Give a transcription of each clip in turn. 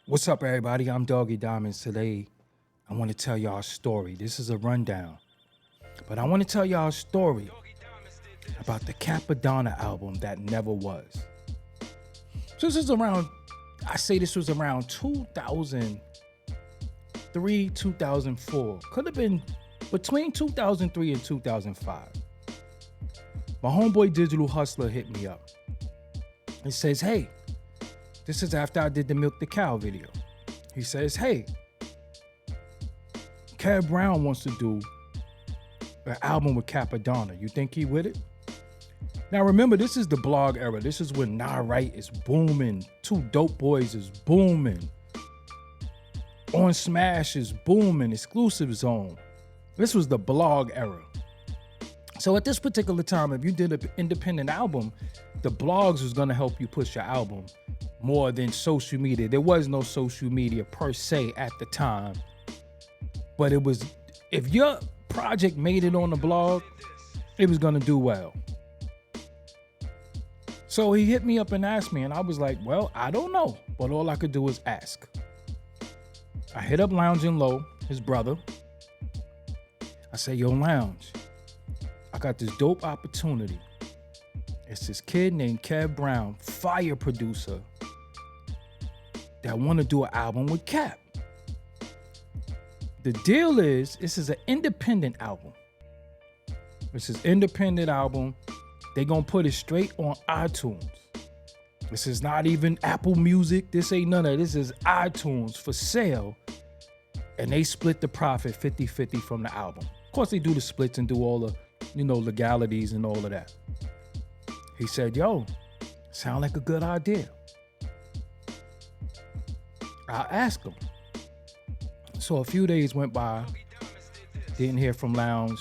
What's up, everybody? I'm Doggie Diamonds. Today, I want to tell y'all a story. This is a rundown, but I want to tell y'all a story about the Cappadonna album that never was. So this is around, I say this was around 2003, 2004. Could have been between 2003 and 2005. My homeboy Digital Hustler hit me up. He says, hey, this is after I did the Milk the Cow video. He says, hey, Kev Brown wants to do an album with Cappadonna. You think he with it? Now remember, this is the blog era. This is when Nah Right is booming. Two Dope Boys is booming. On Smash is booming. Exclusive Zone. This was the blog era. So at this particular time, if you did an independent album, the blogs was gonna help you push your album more than social media. There was no social media per se at the time, but it was, if your project made it on the blog, it was gonna do well. So he hit me up and asked me, and I was like, well, I don't know, but all I could do was ask. I hit up Loungin' Low, his brother. I say, yo, Lounge, I got this dope opportunity. It's this kid named Kev Brown, fire producer, that want to do an album with Cap. The deal is, this is an independent album. This is independent album. They gonna put it straight on iTunes. This is not even Apple Music. This ain't none of that. This is iTunes for sale. And they split the profit 50-50 from the album. Of course, they do the splits and do all the, legalities and all of that. He said, yo, sound like a good idea. I'll ask him. So a few days went by, didn't hear from Lounge.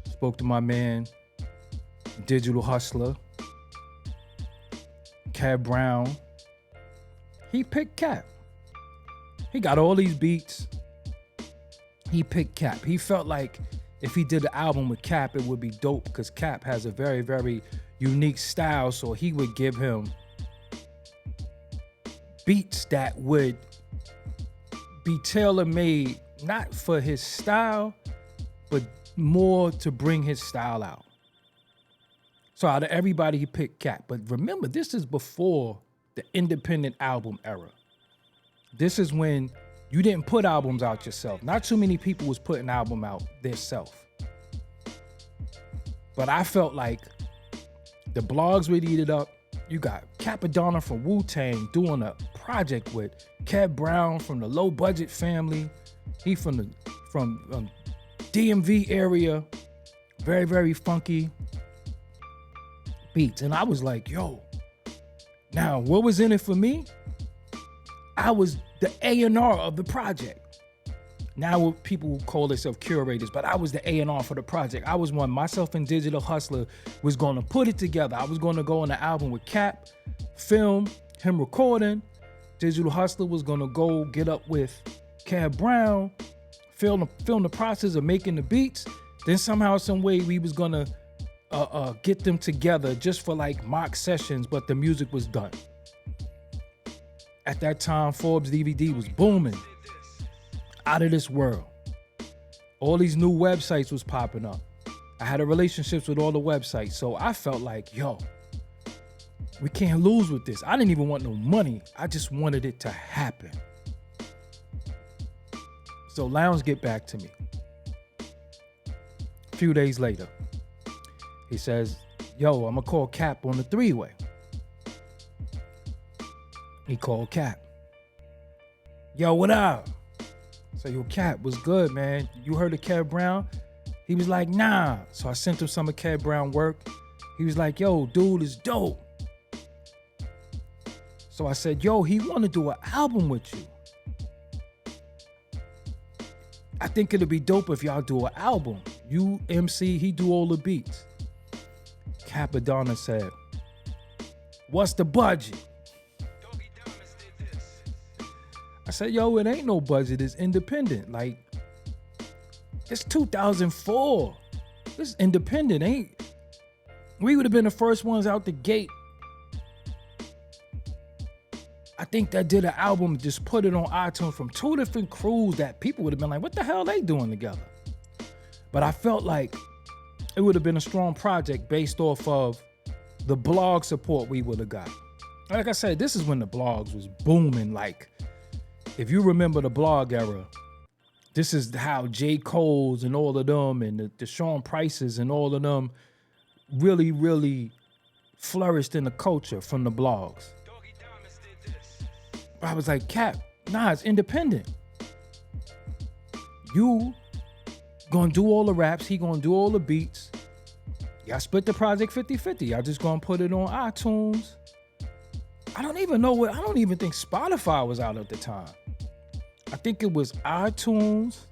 Spoke to my man, Digital Hustler, Kev Brown. He picked Cap. He got all these beats. He picked Cap. He felt like if he did an album with Cap, it would be dope because Cap has a very, very unique style. So he would give him beats that would be tailor-made, not for his style, but more to bring his style out. So out of everybody, he picked Cap. But remember, this is before the independent album era. This is when you didn't put albums out yourself. Not too many people was putting album out themselves. But I felt like the blogs would eat it up. You got Cappadonna from Wu-Tang doing a project with Kev Brown from the Low Budget family. He from DMV area. Very, very funky beats. And I was like, yo, now what was in it for me? I was the A&R of the project. Now people call themselves curators, but I was the A&R for the project. I was one, myself and Digital Hustler was gonna put it together. I was gonna go on the album with Cap, film, him recording. Digital Hustler was gonna go get up with Kev Brown, film the process of making the beats. Then somehow, some way we was gonna get them together just for like mock sessions, but the music was done. At that time, Forbes DVD was booming. Out of this world. All these new websites was popping up. I had a relationships with all the websites. So I felt like, yo, we can't lose with this. I didn't even want no money. I just wanted it to happen. So Lounge get back to me. A few days later, he says, yo, I'm gonna call Cap on the three-way. He called Cap. Yo, what up? So, yo, Cap, what's good, man? You heard of Kev Brown? He was like, nah. So I sent him some of Kev Brown work. He was like, yo, dude is dope. So I said, yo, he want to do an album with you. I think it'd be dope if y'all do an album. You MC, he do all the beats. Cappadonna said, what's the budget? I said, yo, it ain't no budget. It's independent. Like, it's 2004. This is independent. We would have been the first ones out the gate I think that did an album, just put it on iTunes from two different crews that people would have been like, what the hell are they doing together? But I felt like it would have been a strong project based off of the blog support we would have got. Like I said, this is when the blogs was booming. Like, if you remember the blog era, this is how J. Cole's and all of them and the Sean Prices and all of them really, really flourished in the culture from the blogs. I was like, Cap, nah, it's independent. You gonna do all the raps, he gonna do all the beats. Y'all split the project 50-50. Y'all just gonna put it on iTunes. I don't even think Spotify was out at the time. I think it was iTunes.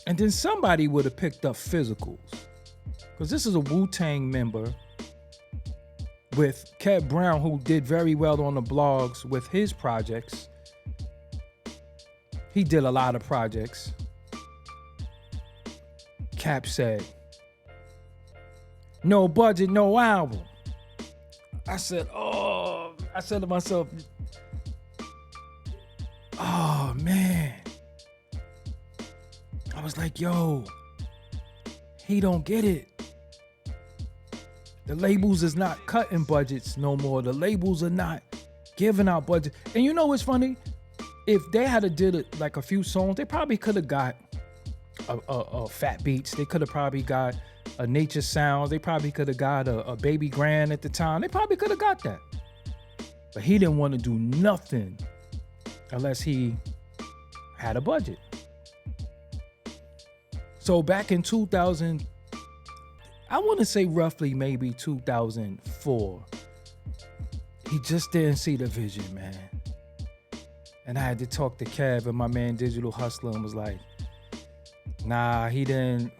And then somebody would have picked up physicals. Because this is a Wu-Tang member with Kev Brown, who did very well on the blogs with his projects. He did a lot of projects. Cap said, no budget, no album. I said to myself, oh man. I was like, yo, he don't get it. The labels is not cutting budgets no more. The labels are not giving out budget. And you know what's funny? If they had did it like a few songs, they probably could have got a Fat Beats. They could have probably got a Nature Sounds. They probably could have got a Baby Grand at the time. They probably could have got that. But he didn't want to do nothing unless he had a budget. So back in 2000, I want to say roughly maybe 2004, he just didn't see the vision, man. And I had to talk to Kev and my man Digital Hustler and was like, nah, he didn't.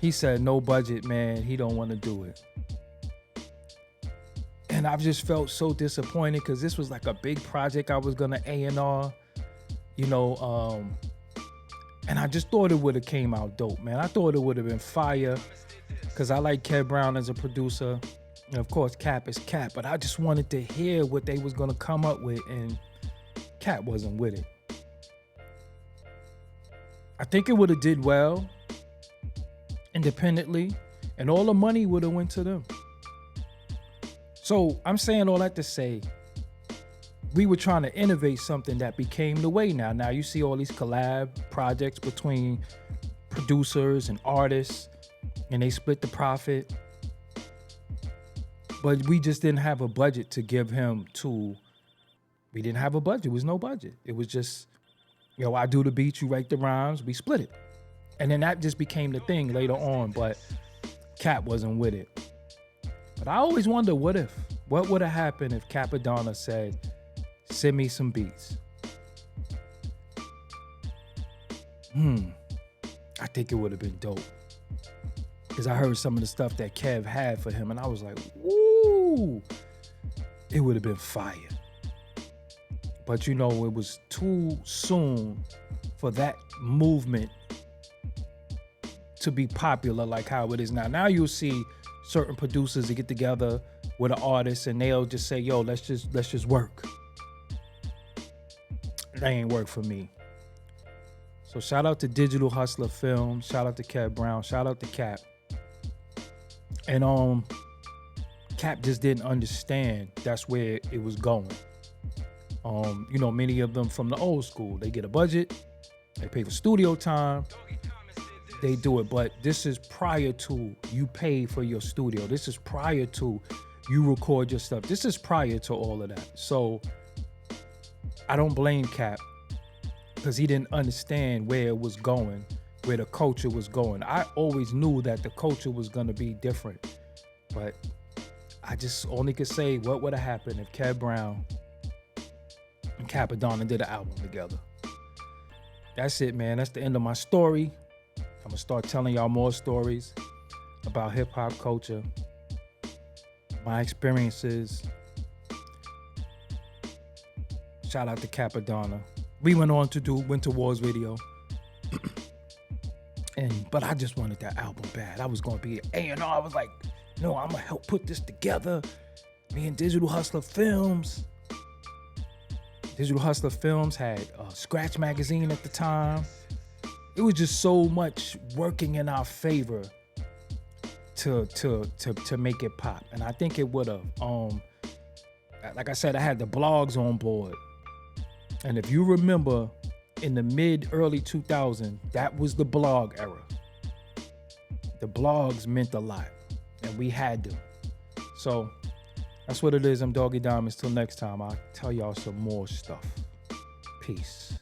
He said no budget, man. He don't want to do it. And I've just felt so disappointed because this was like a big project I was gonna A&R, and I just thought it would have came out dope, man. I thought it would have been fire because I like Kev Brown as a producer. And of course, Cap is Cap, but I just wanted to hear what they was gonna come up with, and Cap wasn't with it. I think it would have did well independently, and all the money would have went to them. So I'm saying all that to say, we were trying to innovate something that became the way now. Now you see all these collab projects between producers and artists, and they split the profit. But we just didn't have a budget to give him to. We didn't have a budget. It was no budget. It was just, I do the beats, you write the rhymes, we split it. And then that just became the thing later on, but Cap wasn't with it. But I always wonder, what would have happened if Cappadonna said, send me some beats? I think it would have been dope. Because I heard some of the stuff that Kev had for him, and I was like, woo! It would have been fire. But it was too soon for that movement to be popular like how it is now. Now you'll see certain producers that get together with an artist and they'll just say, yo, let's just work. That ain't work for me. So shout out to Digital Hustler Films, shout out to Kev Brown, shout out to Cap. And Cap just didn't understand that's where it was going. Many of them from the old school, they get a budget, they pay for studio time, they do it. But this is prior to you pay for your studio. This is prior to you record your stuff. This is prior to all of that. So I don't blame Cap because he didn't understand where it was going, where the culture was going. I always knew that the culture was going to be different. But I just only could say what would have happened if Kev Brown and Cappadonna did an album together. That's it, man. That's the end of my story. I'm gonna start telling y'all more stories about hip hop culture, my experiences. Shout out to Cappadonna. We went on to do Winter Wars video. But I just wanted that album bad. I was gonna be an A&R. I was like, no, I'm gonna help put this together. Me and Digital Hustler Films. Digital Hustler Films had Scratch Magazine at the time. It was just so much working in our favor to make it pop. And I think it would have. Like I said, I had the blogs on board. And if you remember, in the early 2000s, that was the blog era. The blogs meant a lot, and we had them. So that's what it is. I'm Doggie Diamonds. Till next time, I'll tell y'all some more stuff. Peace.